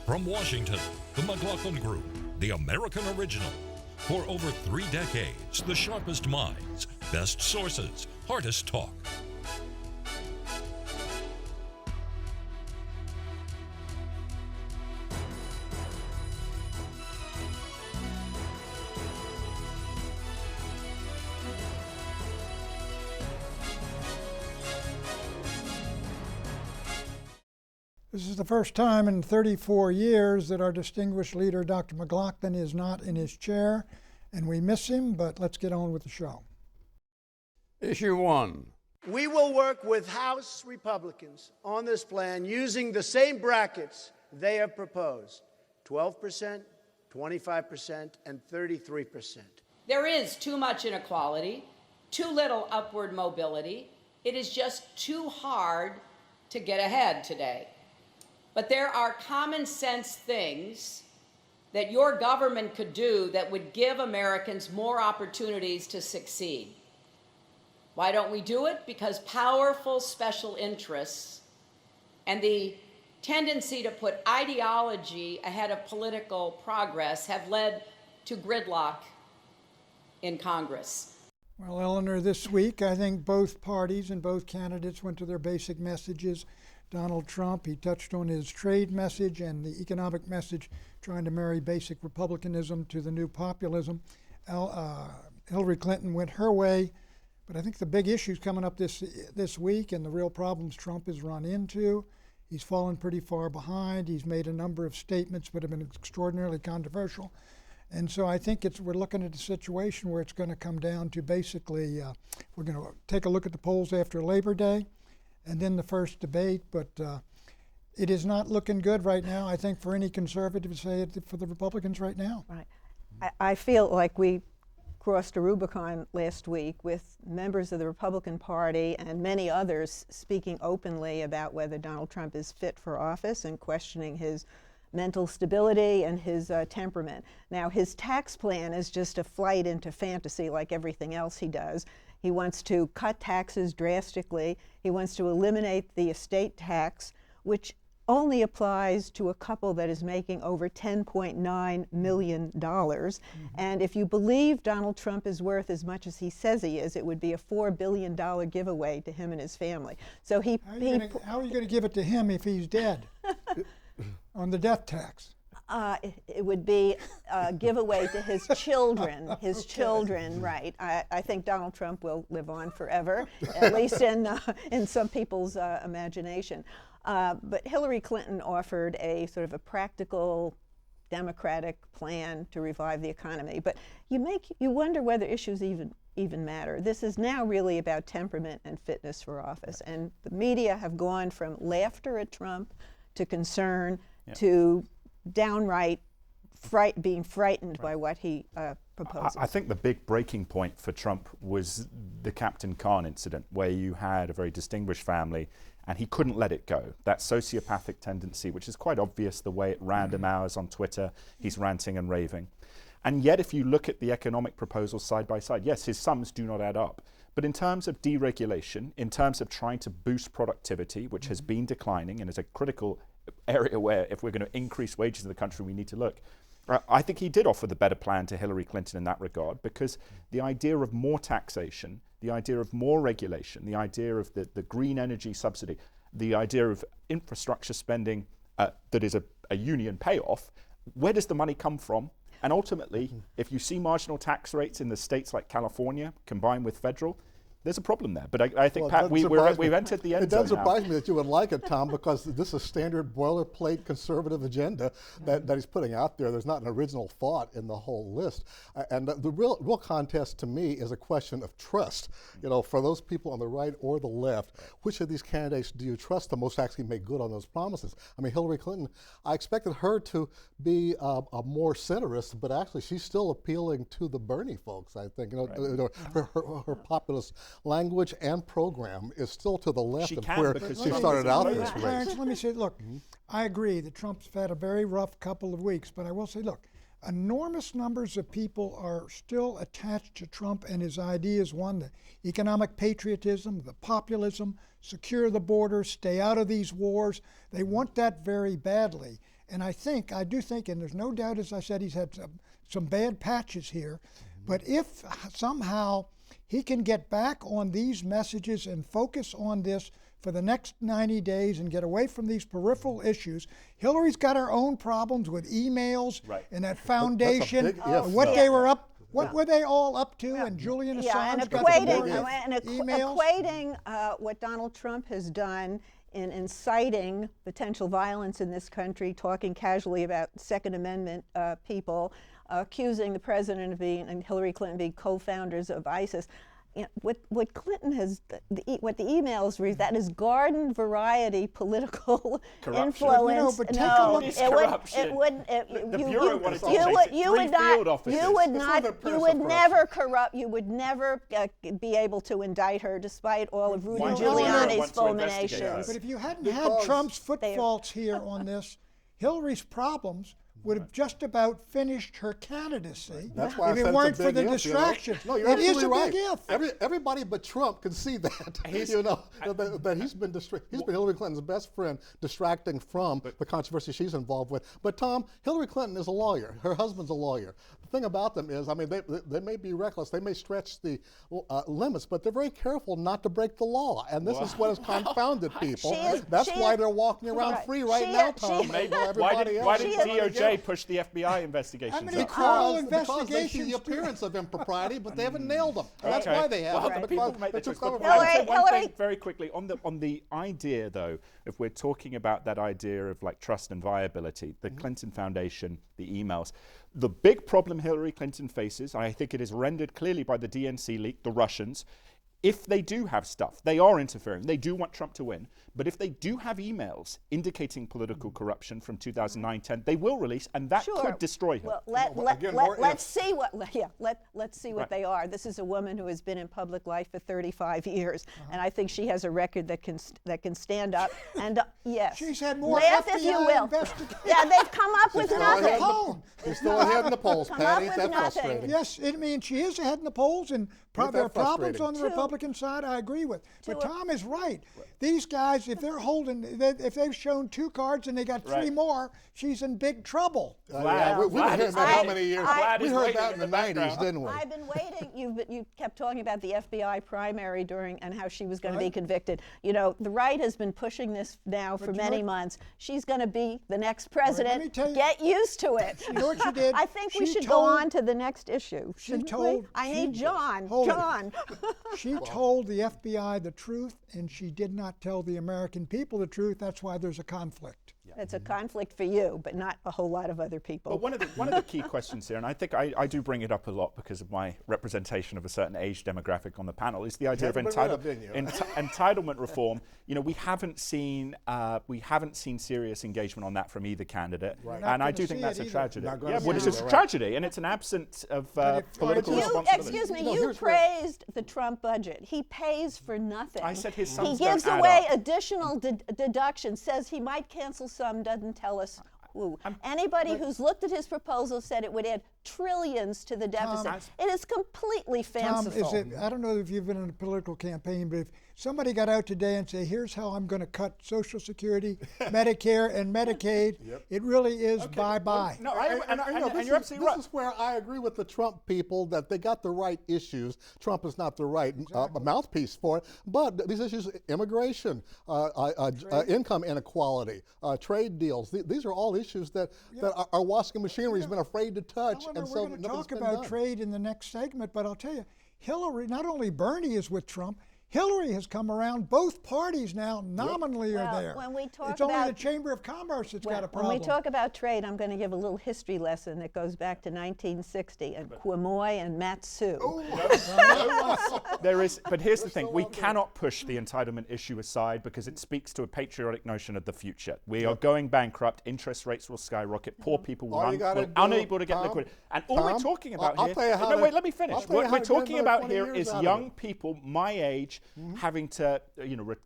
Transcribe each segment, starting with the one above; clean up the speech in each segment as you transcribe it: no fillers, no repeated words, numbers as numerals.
From Washington, the McLaughlin Group, the American original. For over 3 decades, the sharpest minds, best sources, hardest talk. This is the first time in 34 years that our distinguished leader, Dr. McLaughlin, is not in his chair, and we miss him, but let's get on with the show. Issue 1. We will work with House Republicans on this plan using the same brackets they have proposed, 12%, 25%, and 33%. There is too much inequality, too little upward mobility. It is just too hard to get ahead today. But there are common sense things that your government could do that would give Americans more opportunities to succeed. Why don't we do it? Because powerful special interests and the tendency to put ideology ahead of political progress have led to gridlock in Congress. Well, Eleanor, this week I think both parties and both candidates went to their basic messages. Donald Trump, he touched on his trade message and the economic message, trying to marry basic republicanism to the new populism. Hillary Clinton went her way, but I think the big issues coming up this week and the real problems Trump has run into, he's fallen pretty far behind. He's made a number of statements that have been extraordinarily controversial. And so I think we're looking at a situation where it's going to come down to basically, we're going to take a look at the polls after Labor Day, and then the first debate, but it is not looking good right now, I think, for any conservative, say it for the Republicans right now. Right. I feel like we crossed a Rubicon last week with members of the Republican Party and many others speaking openly about whether Donald Trump is fit for office and questioning his mental stability and his temperament. Now, his tax plan is just a flight into fantasy like everything else he does. He wants to cut taxes drastically. He wants to eliminate the estate tax, which only applies to a couple that is making over $10.9 million. Mm-hmm. And if you believe Donald Trump is worth as much as he says he is, it would be a $4 billion giveaway to him and his family. So how are you going to give it to him if he's dead on the death tax? It would be a giveaway to his children, children, right. I think Donald Trump will live on forever, at least in some people's imagination. But Hillary Clinton offered a sort of a practical Democratic plan to revive the economy. But you wonder whether issues even matter. This is now really about temperament and fitness for office. And the media have gone from laughter at Trump to concern to downright being frightened by what he proposes. I think the big breaking point for Trump was the Captain Khan incident, where you had a very distinguished family and he couldn't let it go. That sociopathic tendency, which is quite obvious the way at random hours on Twitter, he's ranting and raving. And yet if you look at the economic proposals side by side, yes, his sums do not add up. But in terms of deregulation, in terms of trying to boost productivity, which has been declining and is a critical area where if we're going to increase wages in the country, we need to look. I think he did offer the better plan to Hillary Clinton in that regard, because the idea of more taxation, the idea of more regulation, the idea of the green energy subsidy, the idea of infrastructure spending that is a union payoff, where does the money come from? And ultimately, if you see marginal tax rates in the states like California combined with federal, there's a problem there. But I think, Pat, we've entered the end zone. It does surprise me that you would like it, Tom, because this is a standard boilerplate conservative agenda that he's putting out there. There's not an original thought in the whole list. And the real contest to me is a question of trust. You know, for those people on the right or the left, which of these candidates do you trust the most to actually make good on those promises? I mean, Hillary Clinton, I expected her to be a more centrist, but actually she's still appealing to the Bernie folks, I think. You know, her populist language and program is still to the left of where she started out this race. Let me say, look, I agree that Trump's had a very rough couple of weeks, but I will say, look, enormous numbers of people are still attached to Trump and his ideas. One, the economic patriotism, the populism, secure the border, stay out of these wars. They want that very badly. And I do think, and there's no doubt, as I said, he's had some bad patches here, but if somehow he can get back on these messages and focus on this for the next 90 days and get away from these peripheral issues. Hillary's got her own problems with emails and that foundation, they were up. What were they all up to? And Julian Assange and got equating what Donald Trump has done in inciting potential violence in this country, talking casually about Second Amendment people, accusing the president of being and Hillary Clinton being co-founders of ISIS. You know, what Clinton has, what the emails read, that is garden variety political influence. But it wouldn't. The Bureau wanted to take You would never corrupt. You would never be able to indict her, despite all of Rudy Giuliani's fulminations. But if you hadn't had Trump's foot faults here on this, Hillary's problems would have just about finished her candidacy if it weren't for the distractions. No, you're absolutely right. Everybody but Trump can see that. That he's been Hillary Clinton's best friend, distracting from the controversy she's involved with. But Tom, Hillary Clinton is a lawyer. Her husband's a lawyer. The thing about them is, I mean, they may be reckless. They may stretch the limits, but they're very careful not to break the law. And this is what has confounded people. That's why they're walking around free right now, Tom. Why did DOJ push the FBI investigations? How many criminal investigations? Because they see the appearance of impropriety, but they haven't nailed them. That's why they haven't. People make the choice. One thing very quickly on the idea, though, if we're talking about that idea of like trust and viability, the Clinton Foundation, the emails. The big problem Hillary Clinton faces, I think it is rendered clearly by the DNC leak, the Russians. If they do have stuff, they are interfering. They do want Trump to win. But if they do have emails indicating political corruption from 2009-10, they will release, and that could destroy her. Well, let's see what they are. This is a woman who has been in public life for 35 years, and I think she has a record that can stand up. And yes, she's had more laugh FBI if you will. Yeah, they've come up with nothing. They're still ahead in the polls, Patty. That's frustrating. Yes, I mean, she is ahead in the polls, and there are problems on the Republican side, I agree with. But Tom is right. These guys, if they've shown 2 cards and they got 3 more, she's in big trouble. We've been hearing that how many years? We heard that in the 90s, didn't we? I've been waiting. You kept talking about the FBI primary and how she was going to be convicted. You know, the right has been pushing this now for many months. She's going to be the next president. Get used to it. You know what she did? I think we should go on to the next issue. I need John. She told the FBI the truth, and she did not tell the American people the truth. That's why there's a conflict. It's a conflict for you, but not a whole lot of other people. But one of the key questions here, and I think I do bring it up a lot because of my representation of a certain age demographic on the panel, is the idea of entitlement reform. You know, we haven't seen serious engagement on that from either candidate, and I do think that's a tragedy. It's a tragedy, and it's an absence of political responsibility. Excuse me, you praised the Trump budget. He pays for nothing. I said his sums He gives away additional deductions, says he might cancel some, doesn't tell us who. Anybody who's looked at his proposal said it would add trillions to the deficit. It is completely fanciful. Tom, I don't know if you've been in a political campaign, but if somebody got out today and say, here's how I'm going to cut Social Security, Medicare, and Medicaid, it really is bye-bye. You're absolutely right. This is where I agree with the Trump people that they got the right issues. Trump is not the right mouthpiece for it, but these issues, immigration, income inequality, trade deals, these are all issues that our Washington machinery has been afraid to touch. We're going to talk about trade in the next segment, but I'll tell you, Hillary, not only Bernie is with Trump, Hillary has come around. Both parties now nominally are there. When we talk it's only the Chamber of Commerce that's got a problem. When we talk about trade, I'm going to give a little history lesson that goes back to 1960 and Quemoy and Matsu. But here's the thing: we cannot push the entitlement issue aside because it speaks to a patriotic notion of the future. We are going bankrupt. Interest rates will skyrocket. Poor people will unable to get liquidity. And all we're talking about here. Let me finish. What we're talking about here is young people my age having to,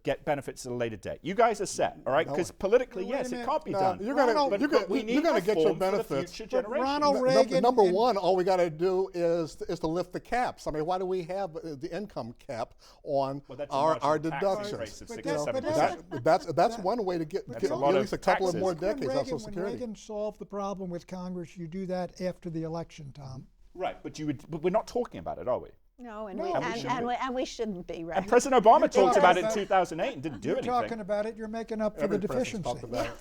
get benefits at a later date. You guys are set, all right? Because politically, Wait a yes, it minute. can't be No, done. you're gonna get your benefits. Future generations. Ronald Reagan Number and- one, all we got to do is to lift the caps. I mean, why do we have the income cap on Well, that's a our marginal tax deductions? increase of But 6 or that's- 7%. That's one way to get a lot at of least a couple of taxes. more When decades on Social When Security. Reagan solved the problem with Congress, you do that after the election, Tom. Right, but we're not talking about it, are we? No, and, No, we, we and, shouldn't and, we, and we shouldn't be, right? And President Obama You're talked talking about it in about- 2008 and didn't do You're anything. talking about it, you're making up for Every the president's deficiency. talked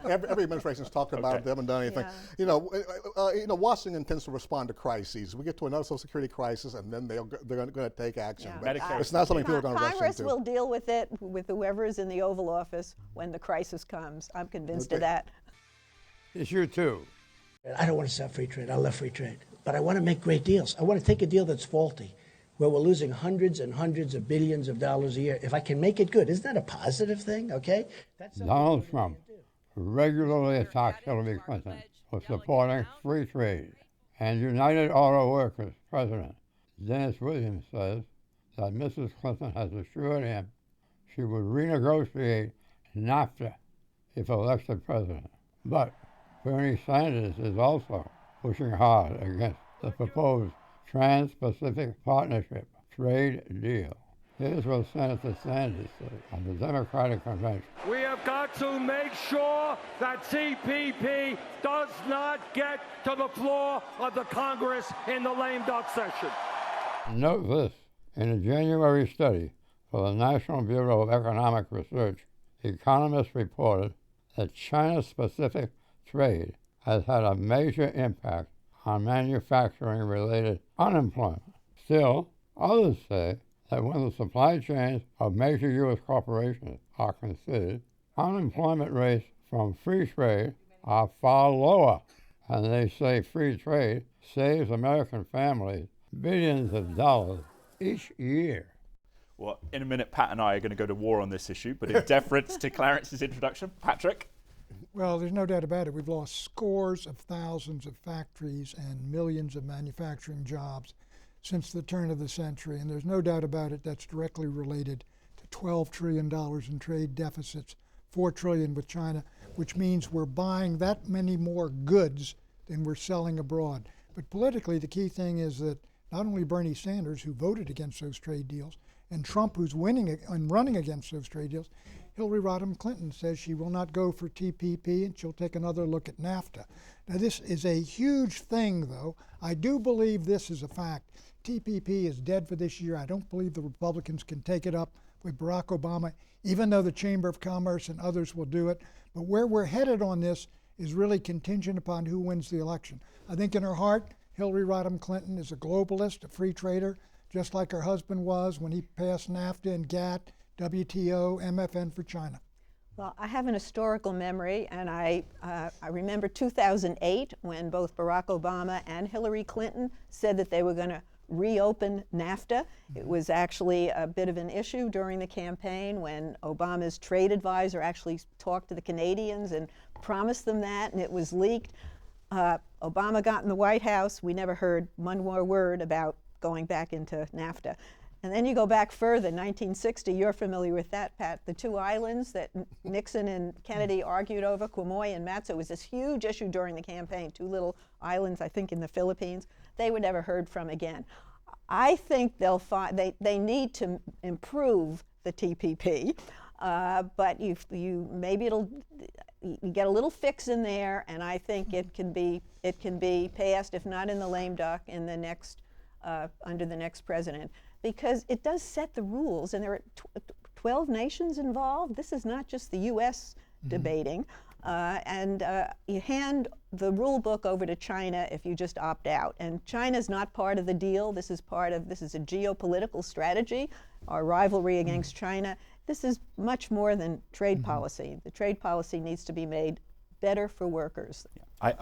about it. Every administration's talked about it. They haven't done anything. Yeah. Washington tends to respond to crises. We get to another Social Security crisis, and then they're going to take action. Yeah. But Medicare it's not something people are going to rush Congress into. will deal with it with whoever is in the Oval Office when the crisis comes. I'm convinced of Okay. that. Issue 2. I don't want to stop free trade. I love free trade. But I want to make great deals. I want to take a deal that's faulty, where we're losing hundreds and hundreds of billions of dollars a year. If I can make it good, isn't that a positive thing? Okay? That's Donald Trump regularly attacks Hillary Clinton for supporting free trade. And United Auto Workers President Dennis Williams says that Mrs. Clinton has assured him she would renegotiate NAFTA if elected president. But Bernie Sanders is also pushing hard against the proposed Trans-Pacific Partnership trade deal. Here's what Senator Sanders said at the Democratic Convention. We have got to make sure that TPP does not get to the floor of the Congress in the lame duck session. Note this, in a January study for the National Bureau of Economic Research, economists reported that China-specific trade has had a major impact on manufacturing-related unemployment. Still, others say that when the supply chains of major U.S. corporations are considered, unemployment rates from free trade are far lower, and they say free trade saves American families billions of dollars each year. Well, in a minute, Pat and I are going to go to war on this issue, but in deference to Clarence's introduction, Patrick? Well, there's no doubt about it. We've lost scores of thousands of factories and millions of manufacturing jobs since the turn of the century, and there's no doubt about it that's directly related to $12 trillion in trade deficits, $4 trillion with China, which means we're buying that many more goods than we're selling abroad. But politically, the key thing is that not only Bernie Sanders, who voted against those trade deals, and Trump, who's winning and running against those trade deals, Hillary Rodham Clinton says she will not go for TPP and she'll take another look at NAFTA. Now, this is a huge thing, though. I do believe this is a fact. TPP is dead for this year. I don't believe the Republicans can take it up with Barack Obama, even though the Chamber of Commerce and others will do it. But where we're headed on this is really contingent upon who wins the election. I think in her heart, Hillary Rodham Clinton is a globalist, a free trader, just like her husband was when he passed NAFTA and GATT, WTO, MFN for China. Well, I have an historical memory, and I remember 2008 when both Barack Obama and Hillary Clinton said that they were going to reopen NAFTA. It was actually a bit of an issue during the campaign when Obama's trade advisor actually talked to the Canadians and promised them that, and it was leaked. Obama got in the White House. We never heard one more word about going back into NAFTA. And then you go back further, 1960, you're familiar with that, Pat, the two islands that Nixon and Kennedy argued over, Quemoy and Matzo. It was this huge issue during the campaign, two little islands, I think, in the Philippines. They were never heard from again. I think they'll find they need to improve the TPP, but you maybe you get a little fix in there, and I think it can be passed, if not in the lame duck, in the next under the next president, because it does set the rules, and there are 12 nations involved. This is not just the U.S. debating, and you hand the rule book over to China if you just opt out. And China's not part of the deal. This is a geopolitical strategy, our rivalry against China. This is much more than trade policy. The trade policy needs to be made better for workers. I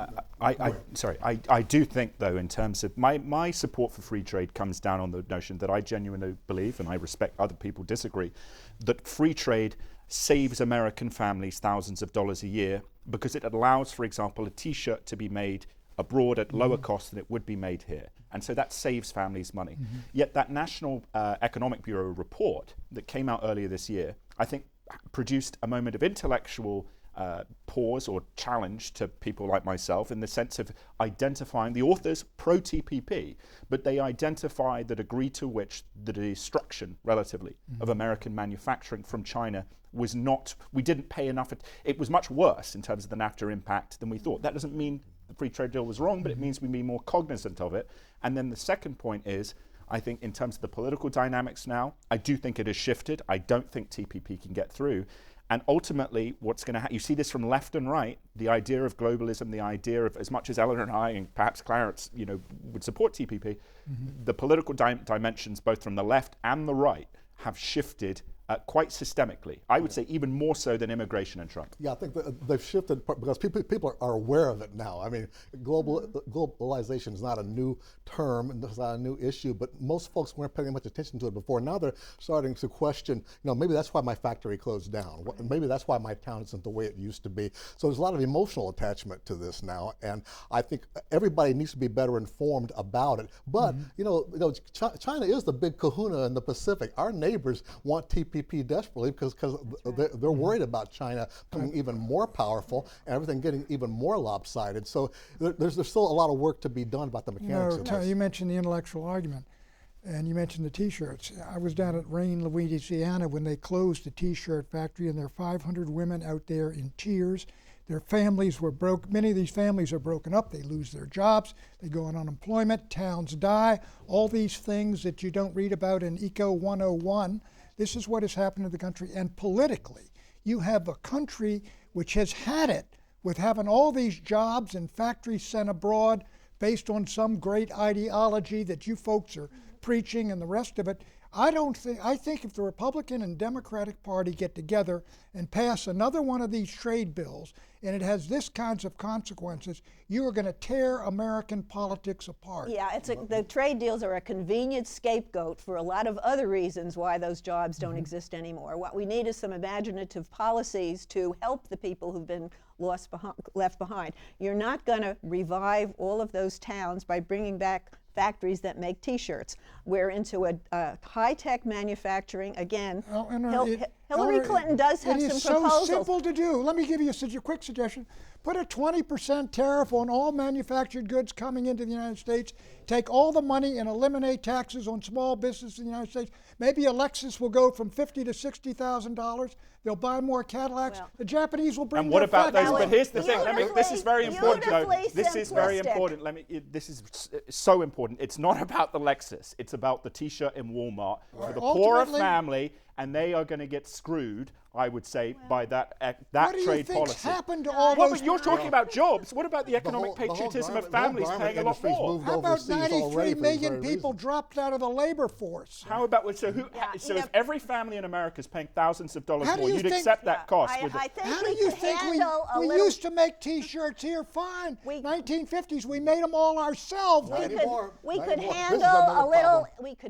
do think, though, in terms of my support for free trade comes down on the notion that I genuinely believe, and I respect other people disagree, that free trade saves American families thousands of dollars a year because it allows, for example, a T-shirt to be made abroad at lower cost than it would be made here. And so that saves families money. Yet that National Economic Bureau report that came out earlier this year, I think produced a moment of intellectual pause or challenge to people like myself, in the sense of identifying the authors pro-TPP, but they identified the degree to which the destruction, relatively, of American manufacturing from China was not, we didn't pay enough. It was much worse in terms of the NAFTA impact than we thought. That doesn't mean the free trade deal was wrong, but it means we be more cognizant of it. And then the second point is, I think in terms of the political dynamics now, I do think it has shifted. I don't think TPP can get through. And ultimately, what's going to happen, you see this from left and right, the idea of globalism, the idea of, as much as Eleanor and I and perhaps Clarence, would support TPP, the political dimensions, both from the left and the right, have shifted quite systemically. I would say even more so than immigration and Trump. Yeah, I think they've shifted because people are aware of it now. I mean, globalization is not a new term, and it's not a new issue, but most folks weren't paying much attention to it before. Now they're starting to question, maybe that's why my factory closed down. Maybe that's why my town isn't the way it used to be. So there's a lot of emotional attachment to this now, and I think everybody needs to be better informed about it. But, China is the big kahuna in the Pacific. Our neighbors want TPP desperately because they're worried about China becoming even more powerful and everything getting even more lopsided. So there's still a lot of work to be done about the mechanics of this. You mentioned the intellectual argument, and you mentioned the T-shirts. I was down at Rain, Louisiana, when they closed the T-shirt factory, and there are 500 women out there in tears. Their families were broke. Many of these families are broken up. They lose their jobs. They go on unemployment. Towns die. All these things that you don't read about in Eco 101. This is what has happened to the country. And politically, you have a country which has had it with having all these jobs and factories sent abroad based on some great ideology that you folks are preaching and the rest of it. I think if the Republican and Democratic Party get together and pass another one of these trade bills, and it has this kinds of consequences, you are going to tear American politics apart. Yeah, the trade deals are a convenient scapegoat for a lot of other reasons why those jobs don't exist anymore. What we need is some imaginative policies to help the people who've been left behind. You're not going to revive all of those towns by bringing back factories that make T-shirts. We're into a high-tech manufacturing. Again, Hillary Clinton does have some proposals. It is so simple to do. Let me give you a quick suggestion. Put a 20% tariff on all manufactured goods coming into the United States. Take all the money and eliminate taxes on small business in the United States. Maybe a Lexus will go from $50,000 to $60,000. They'll buy more Cadillacs. The Japanese will bring. And what about those? But here's the thing. This is very important. This is very important. This is so important. It's not about the Lexus. It's about the T-shirt in Walmart for the poorer family, and they are going to get screwed, I would say, by that trade policy. What do you think's happened to all those? But you're talking about jobs. What about the economic patriotism of families paying a lot more? How about 93 million people dropped out of the labor force? How about if every family in America is paying thousands of dollars more, you'd accept that cost? How do you think we used to make T-shirts here? Fine. 1950s, we made them all ourselves. We could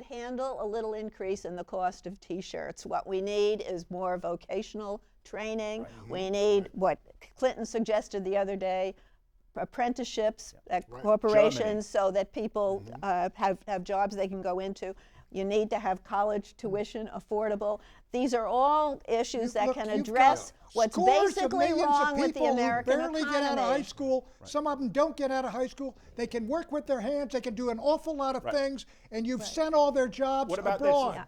handle a little increase in the cost of T-shirts. What we need is more vocational training. We need what Clinton suggested the other day, apprenticeships at corporations so that people have jobs they can go into. You need to have college tuition affordable. These are all issues that can address what's basically wrong with the American economy. Barely get out of high school. Some of them don't get out of high school. They can work with their hands. They can do an awful lot of things, and you've sent all their jobs abroad.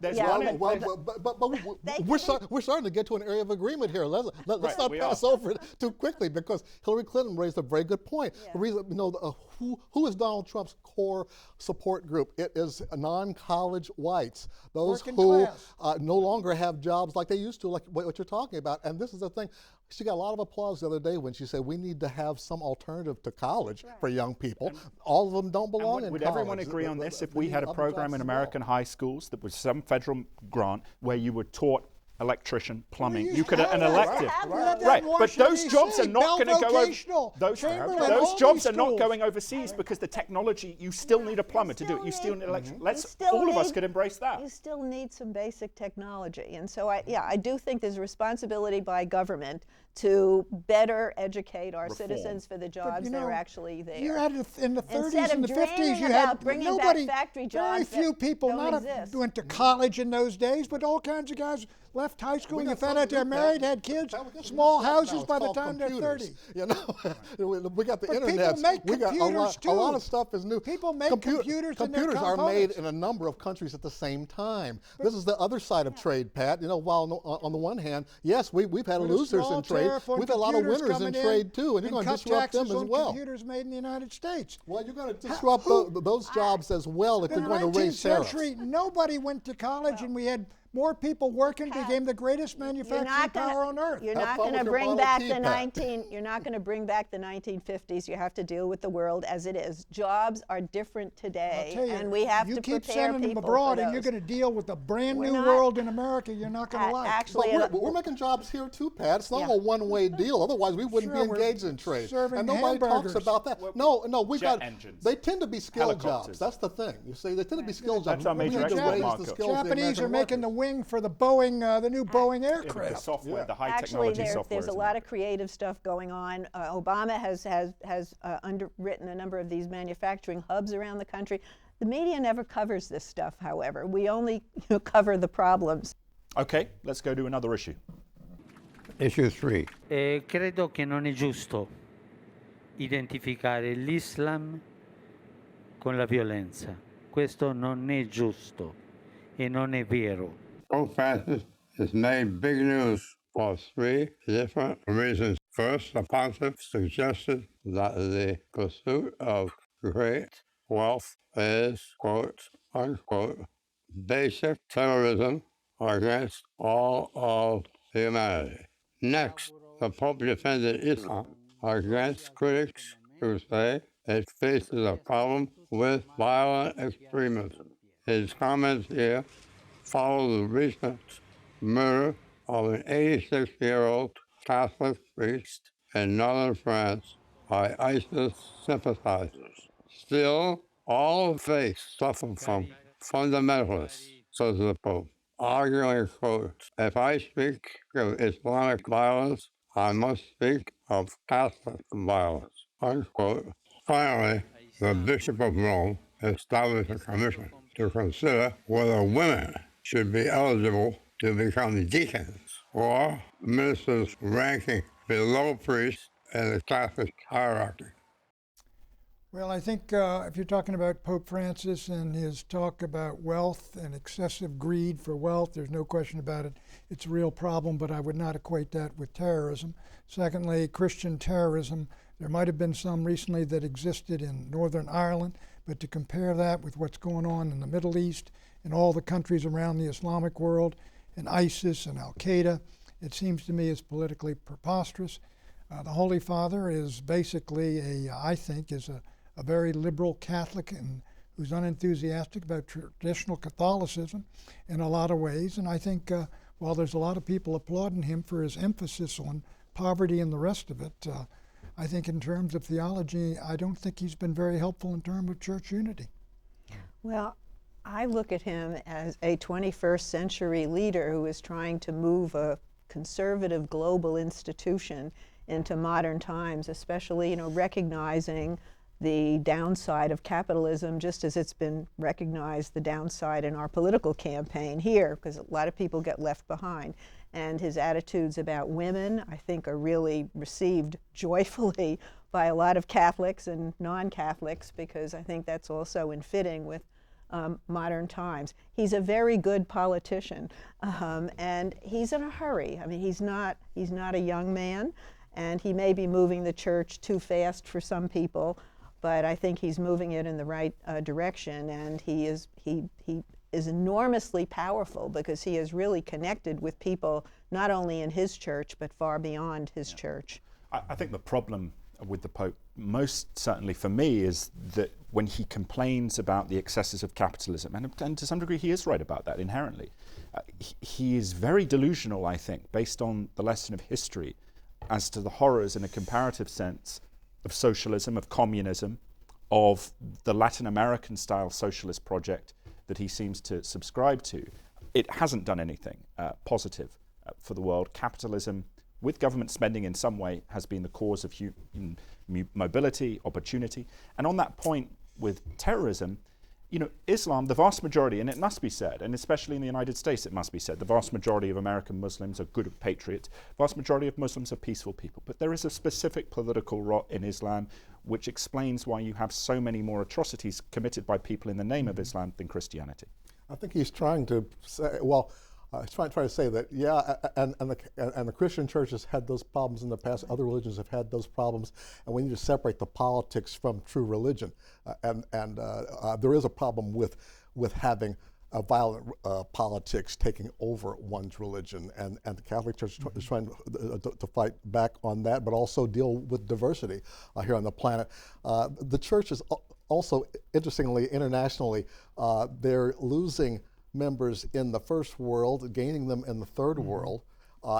We're starting to get to an area of agreement here. Let's not pass over it too quickly, because Hillary Clinton raised a very good point. The reason, who is Donald Trump's core support group? It is non-college whites, those who no longer have jobs like they used to, like what you're talking about. And this is the thing. She got a lot of applause the other day when she said we need to have some alternative to college for young people. And all of them don't belong in college. Would everyone agree on this if we had a program in American high schools that was some federal grant where you were taught electrician, plumbing, you could an elective, right? But those jobs are not going to go those jobs are not going overseas because the technology. You still need a plumber to do it. You still need all of us could embrace that. You still need some basic technology, and so I do think there's a responsibility by government to better educate our Reform. citizens for the jobs that are actually there. You had in the 30s Instead and of the 50s, dreaming you about had bringing nobody, back factory very jobs few that people don't not exist. went to college in those days, but all kinds of guys left high school, you found out they're married, had kids, small houses by the time they're 30. You know, we got the But internet. people make We got computers a lot too. of stuff is new. People make computers and they're computers are made components. in a number of countries at the same time. This is the other side of trade, Pat. You know, while on the one hand, yes, we've had Put a losers small in trade. tariff on We've had a lot of computers winners in coming trade too, and you're going to cut disrupt them taxes as on well. computers made in the United States. Well, you're going to disrupt those jobs as well if In you're the going to 19th raise tariffs. century, nobody went to college, and we had more people working, became the greatest manufacturing power on earth. You're Have not fun going with to your bring bottle of back tea, the Pat. You're not going to bring back the 1950s. You have to deal with the world as it is. Jobs are different today, I'll tell you, and we have you to keep prepare sending them people abroad, for and you're those. going to deal with a brand We're new not- world in America you're not going to like. Actually, But we're making jobs here too, Pat. It's not Yeah. a one-way deal. Otherwise, we wouldn't Sure, be we're engaged in trade. serving And nobody hamburgers. talks about that. No, we jet got engines, They tend to be skilled helicopters. jobs. That's the thing. You see, they tend to be skilled That's jobs. our We major need to export raise market. the skills of the Japanese are American making the workers. wing for the Boeing, the new Boeing Yeah, but the aircraft. software, the high Actually, technology software. there's a lot of creative stuff going on. Obama has underwritten a number of these manufacturing hubs around the country. The media never covers this stuff, however. We only cover the problems. Okay, let's go to another issue. Issue 3. Credo che non è giusto identificare l'Islam con la violenza. Questo non è giusto e non è vero. Pope Francis has made big news for 3 different reasons. First, the Pontiff suggested that the pursuit of great wealth is, quote, unquote, basic terrorism against all of humanity. Next, the Pope defended Islam against critics who say it faces a problem with violent extremism. His comments here follow the recent murder of an 86-year-old Catholic priest in northern France by ISIS sympathizers. Still, all faiths suffer from fundamentalists, says the Pope, arguing, quote, if I speak of Islamic violence, I must speak of Catholic violence, unquote. Finally, the Bishop of Rome established a commission to consider whether women should be eligible to become deacons or ministers ranking below priests in the Catholic hierarchy. Well, I think if you're talking about Pope Francis and his talk about wealth and excessive greed for wealth, there's no question about it. It's a real problem, but I would not equate that with terrorism. Secondly, Christian terrorism, there might have been some recently that existed in Northern Ireland, but to compare that with what's going on in the Middle East and all the countries around the Islamic world and ISIS and Al-Qaeda, it seems to me is politically preposterous. The Holy Father is basically I think is a very liberal Catholic and who's unenthusiastic about traditional Catholicism in a lot of ways. And I think while there's a lot of people applauding him for his emphasis on poverty and the rest of it, I think in terms of theology, I don't think he's been very helpful in terms of church unity. Well, I look at him as a 21st century leader who is trying to move a conservative global institution into modern times, especially, recognizing the downside of capitalism, just as it's been recognized the downside in our political campaign here, because a lot of people get left behind. And his attitudes about women, I think, are really received joyfully by a lot of Catholics and non-Catholics, because I think that's also in fitting with modern times. He's a very good politician, and he's in a hurry. I mean, he's not a young man, and he may be moving the church too fast for some people, but I think he's moving it in the right direction, and he is enormously powerful because he is really connected with people not only in his church but far beyond his church. I think the problem with the Pope, most certainly for me, is that when he complains about the excesses of capitalism, and to some degree he is right about that inherently, he is very delusional, I think, based on the lesson of history as to the horrors in a comparative sense of socialism, of communism, of the Latin American style socialist project that he seems to subscribe to. It hasn't done anything positive for the world. Capitalism with government spending in some way has been the cause of mobility, opportunity. And on that point with terrorism, Islam, the vast majority, and it must be said, and especially in the United States it must be said, the vast majority of American Muslims are good patriots, the vast majority of Muslims are peaceful people. But there is a specific political rot in Islam which explains why you have so many more atrocities committed by people in the name of Islam than Christianity. I think he's trying to say, he's trying to say that, and the Christian church has had those problems in the past. Other religions have had those problems, and we need to separate the politics from true religion. There is a problem with having violent politics taking over one's religion, and the Catholic Church is trying to fight back on that, but also deal with diversity here on the planet. The church is also, interestingly, internationally, they're losing members in the first world, gaining them in the third world,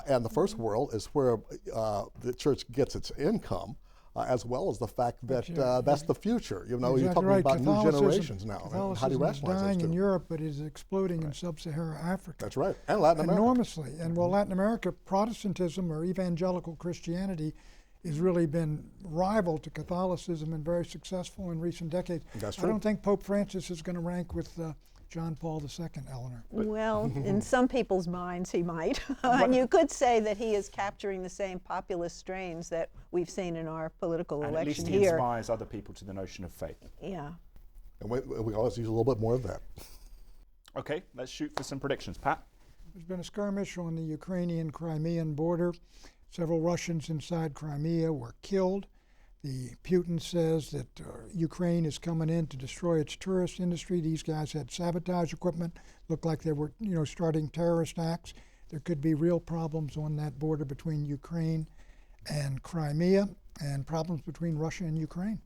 and the first world is where the church gets its income, as well as the fact that that's the future. You're talking about new generations now. And how do you rationalize dying those two? in Europe, but is exploding in sub-Saharan Africa. That's right, and Latin America. Enormously. And Latin America, Protestantism or evangelical Christianity has really been rival to Catholicism and very successful in recent decades. That's true. I don't think Pope Francis is going to rank with John Paul II, Eleanor. Well, in some people's minds he might. And you could say that he is capturing the same populist strains that we've seen in our political and election at least he here. inspires other people to the notion of faith. Yeah. And we always use a little bit more of that. Okay, let's shoot for some predictions. Pat? There's been a skirmish on the Ukrainian-Crimean border. Several Russians inside Crimea were killed. Putin says that Ukraine is coming in to destroy its tourist industry. These guys had sabotage equipment, looked like they were, starting terrorist acts. There could be real problems on that border between Ukraine and Crimea, and problems between Russia and Ukraine.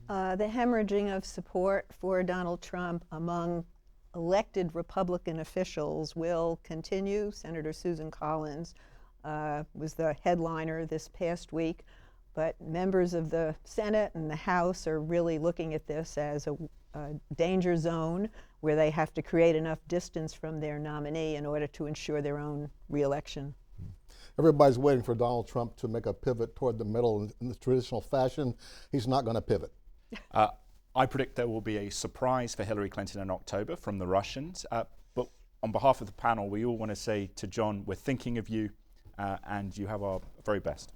The hemorrhaging of support for Donald Trump among elected Republican officials will continue. Senator Susan Collins was the headliner this past week. But members of the Senate and the House are really looking at this as a danger zone where they have to create enough distance from their nominee in order to ensure their own reelection. Everybody's waiting for Donald Trump to make a pivot toward the middle in the traditional fashion. He's not going to pivot. I predict there will be a surprise for Hillary Clinton in October from the Russians. But on behalf of the panel, we all want to say to John, we're thinking of you, and you have our very best.